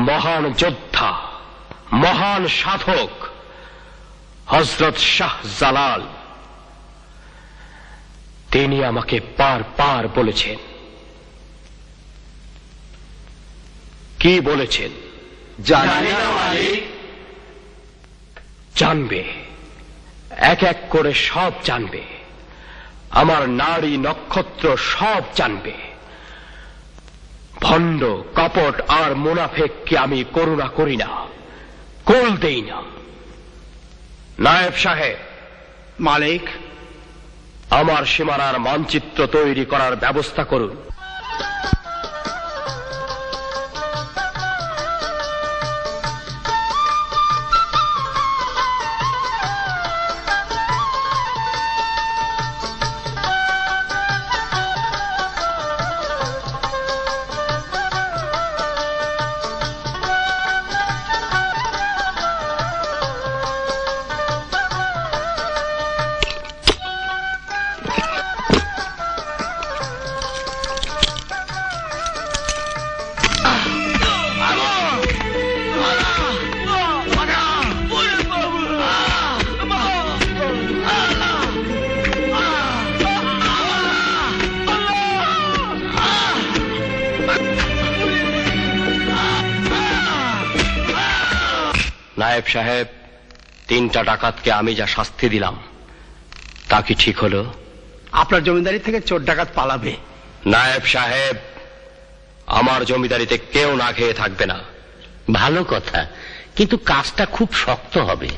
মহান যোদ্ধা, মহান সাধক হযরত শাহ জালাল, তিনি আমাকে বারবার বলেছেন। কি বলেছেন? জানি না মালিক। জানবে, এক এক করে সব জানবে, আমার নারী নক্ষত্র সব জানবে। ভণ্ড, কপট আর মুনাফেককে আমি করুণা করি না, কোল দেই না। নায়েব সাহেব। মালিক। আমার সীমানার মানচিত্র তৈরি করার ব্যবস্থা করুন। নায়েব সাহেব, 3টা ডাকাতকে আমি যা শাস্তি দিলাম তা কি ঠিক হলো? আপনার জমিদারি থেকে চোর ডাকাত পালাবে। নায়েব সাহেব, আমার জমিদারিতে কেউ না খেয়ে থাকবে না। ভালো কথা, কিন্তু কাজটা খুব শক্ত হবে।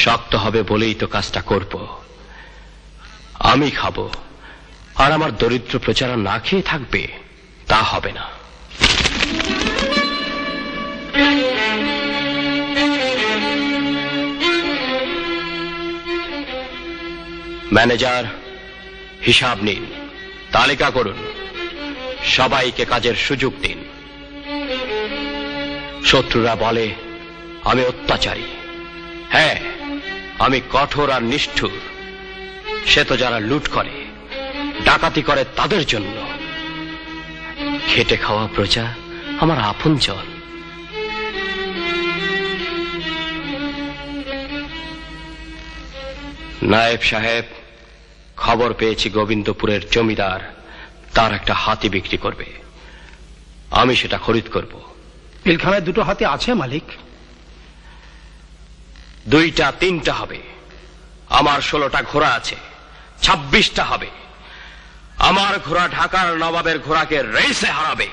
শক্ত হবে বলেই তো কাজটা করব। আমি খাবো আর আমার দরিদ্র প্রজারা না খেয়ে থাকবে, তা হবে না। ম্যানেজার, হিসাব নিন, তালিকা করুন, সবাইকে কাজের সুযোগ দিন। শত্রুরা বলে আমি অত্যাচারী। হ্যাঁ, আমি কঠোর আর নিষ্ঠুর। সে তো যারা লুট করে, ডাকাতি করে তাদের জন্য। খেটে খাওয়া প্রজা আমার আপনজন। নায়েব সাহেব, খবর পেয়েছি গোবিন্দপুরের জমিদার তার একটা হাতি বিক্রি করবে। আমি সেটা খরিদ করব। পিলখানায় 2টো হাতি আছে মালিক। 2টা 3টা হবে। আমার 16টা ঘোড়া আছে, 26টা হবে। আমার ঘোড়া ঢাকার নবাবের ঘোড়াকে রেসে হারাবে।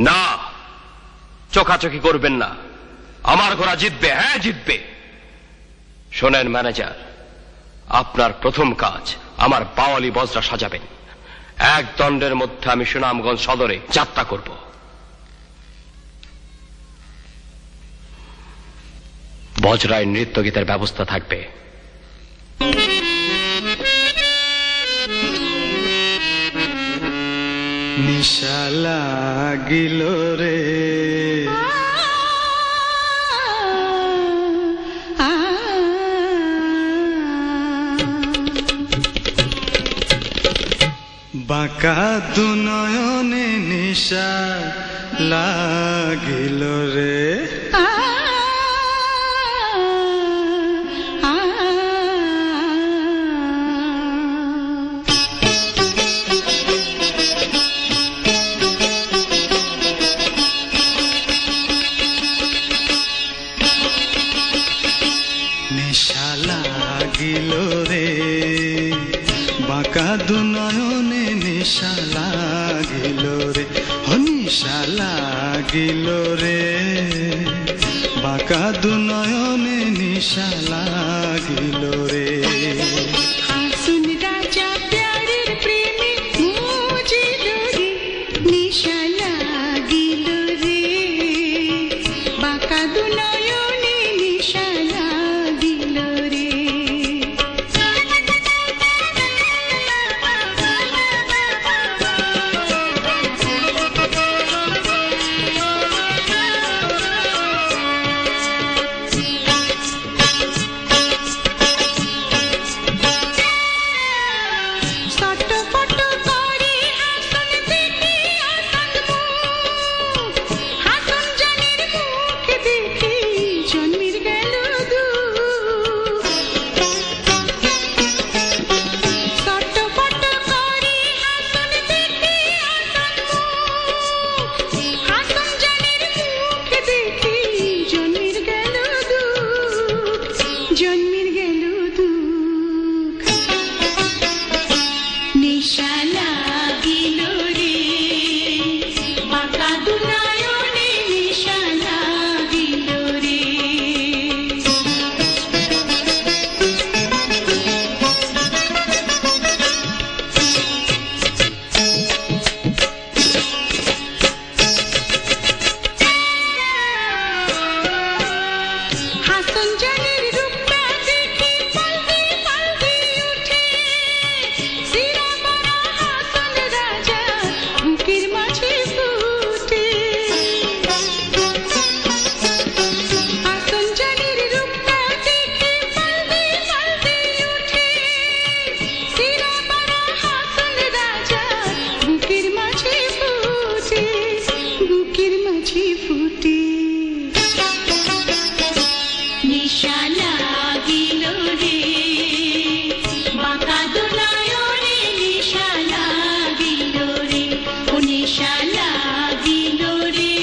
না, চোখাচোখি করবেন না। আমার ঘোড়া জিতবে, হ্যাঁ জিতবে। শোনেন ম্যানেজার, আপনার প্রথম কাজ আমার বাওয়ালি বজরা সাজাবেন। 1 দণ্ডের মধ্যে আমি সুনামগঞ্জ সদরে যাত্রা করব। বজরায় নৃত্য গীতের ব্যবস্থা থাকবে। নিশা লাগিল রে বাঁকা দুনয়নে, নিশা লাগিল রে। নিশা লাগিল রে বাঁকা দুনয়নে, নিশা লাগিল রে। নিশা লাগিল রে বাঁকা দুনয়নে, নিশা লাগিল রে। আসুন রাজা প্যারের প্রেমে মুজিল রে, নিশা লাগিল রে বাঁকা দুনয়নে, নিশা লাগিল রে। হাসন জানের রূপটা দেখে পালকি পালকি উঠে সিরা পরা হাসন রাজা বুকের মাঝে ফুটে হাসন জানের রূপটা দেখে পালকি পালকি উঠে সিরা পরা হাসন রাজা বুকের মাঝে ফুটে বুকের মাঝে ফুটে নিশা লাগিল রে বাঁকা দুনয়নে নিশা লাগিল রে ও নিশা লাগিল রে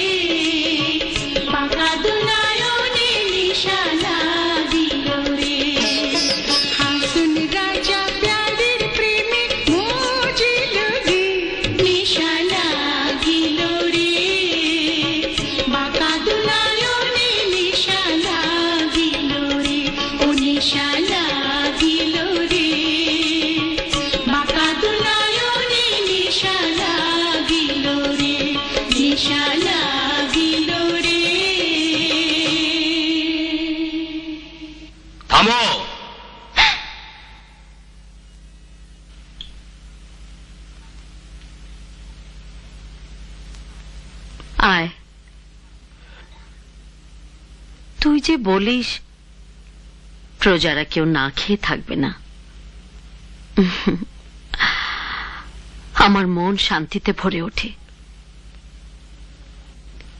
বাঁকা দুনয়নে নিশা লাগিল রে হাসন রাজা প্যারের প্রেমে মজিল রে নিশা লাগিল রে বাঁকা দুনয়নে নিশা লাগিল রে ও নিশা লাগিল রে বাঁকা দুনয়নে নিশা লাগিল রে নিশা লাগিল রে থামো। আয়, তুই যে বলিস প্রজারা কেউ না খেয়ে থাকবে না, আমার মন শান্তিতে ভরে ওঠে।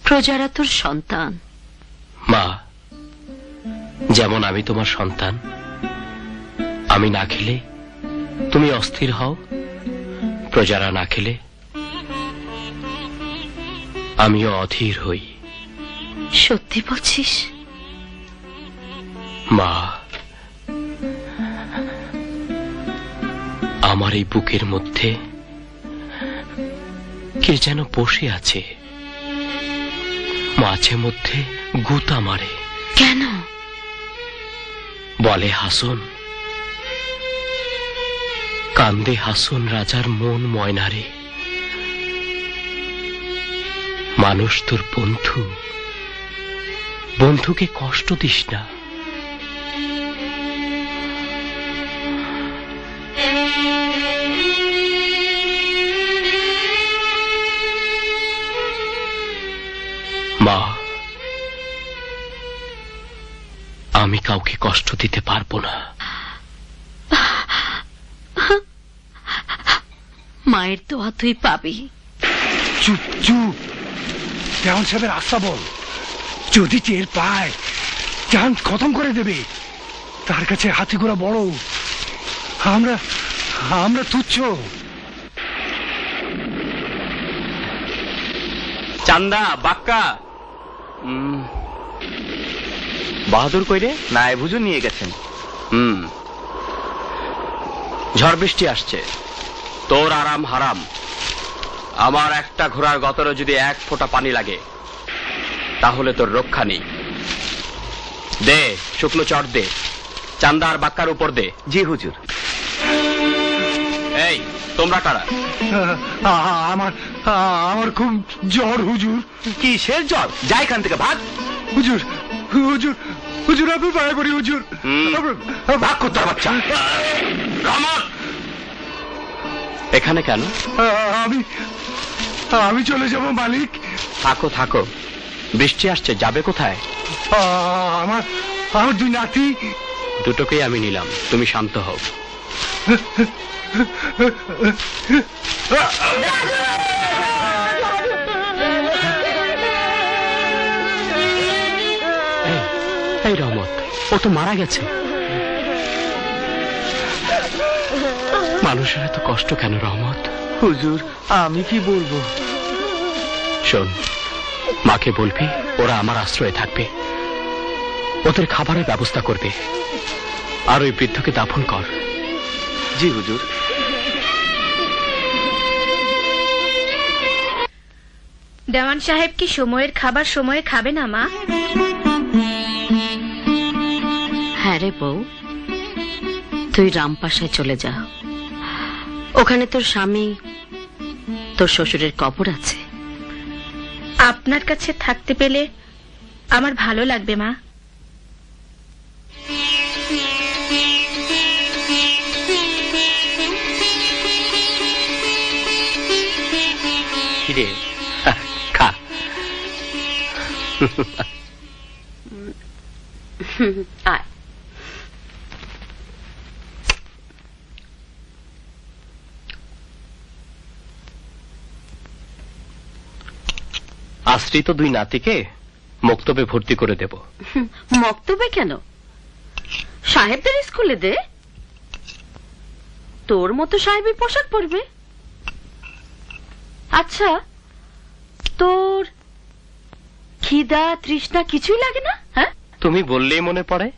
প্রজারা তোর সন্তান। মা, যেমন আমি তোমার সন্তান, আমি না খেলে তুমি অস্থির হও, প্রজারা না খেলে আমিও অধীর হই। সত্যি বলছিস? মা, আমার এই বুকের মধ্যে কে যেন বসে আছে, মাঝে মধ্যে গুতা মারে। কেন? বলে হাসন, কান্দে হাসন রাজার মন ময়নারে, মানুষ তোর বন্ধু, বন্ধুকে কষ্ট দিস না। মা, আমি কাউকে কষ্ট দিতে পারবো না। মায়ের দোয়া তুই পাবি। চুপ চুপ, দেওয়ান সাহেবের আস্থা বল, যদি টের পায় জান খতম করে দেবে। তার কাছে হাতি ঘোড়া বড়, আমরা আমরা তুচ্ছ। চান্দা বাক্কা বাহাদুর কইরে না বুঝু নিয়ে গেছেন। ঝড় বৃষ্টি আসছে, তোর আরাম হারাম। আমার একটা ঘোড়ার গতরে যদি এক ফোঁটা পানি লাগে তাহলে তোর রক্ষা নেই। দে শুকনো চট দে, চান্দা আর বাক্কার উপর দে। জি হুজুর। এই তোমরা কারা? আমার আমার খুব জ্বর হুজুর। কিসের জ্বর? যাই এখান থেকে, ভাগ। হুজুর হুজুর হুজুর, আপনি পায়ে পড়ি হুজুর। ভাগ কুত্তার বাচ্চা। রহমত, এখানে কেন? আমি আমি চলে যাব মালিক। থাকো থাকো, বৃষ্টি আসছে, যাবে কোথায়? আমার আমার দুই নাতি। দুটোকেই আমি নিলাম, তুমি শান্ত হও। এই রহমত, ও তো মারা গেছে। মানুষের এত কষ্ট কেন রহমত? হুজুর, আমি কি বলবো? শোন, মাকে বলবি ওরা আমার আশ্রয়ে থাকবে, ওদের খাবারের ব্যবস্থা করবে, আর ওই বৃদ্ধকে দাফন কর। জি হুজুর। দেওয়ান সাহেব কি সময়ের খাবার সময়ে খাবে না মা? হ্যাঁ রে বউ, তুই রামপাশায় চলে যা, ওখানে তোর স্বামী, তোর শ্বশুরের কবর আছে। আপনার কাছে থাকতে পেলে আমার ভালো লাগবে মা। রে খা। আয়। আশ্রিত দুই নাতিকে মক্তবে ভর্তি করে দেব। মক্তবে কেন? সাহেবদের স্কুলে দে। তোর মতো সাহেবী পোশাক পরবে। আচ্ছা, তোর খিদা তৃষ্ণা কিছুই লাগে না? হ্যাঁ, তুমি বললেই মনে পড়ে।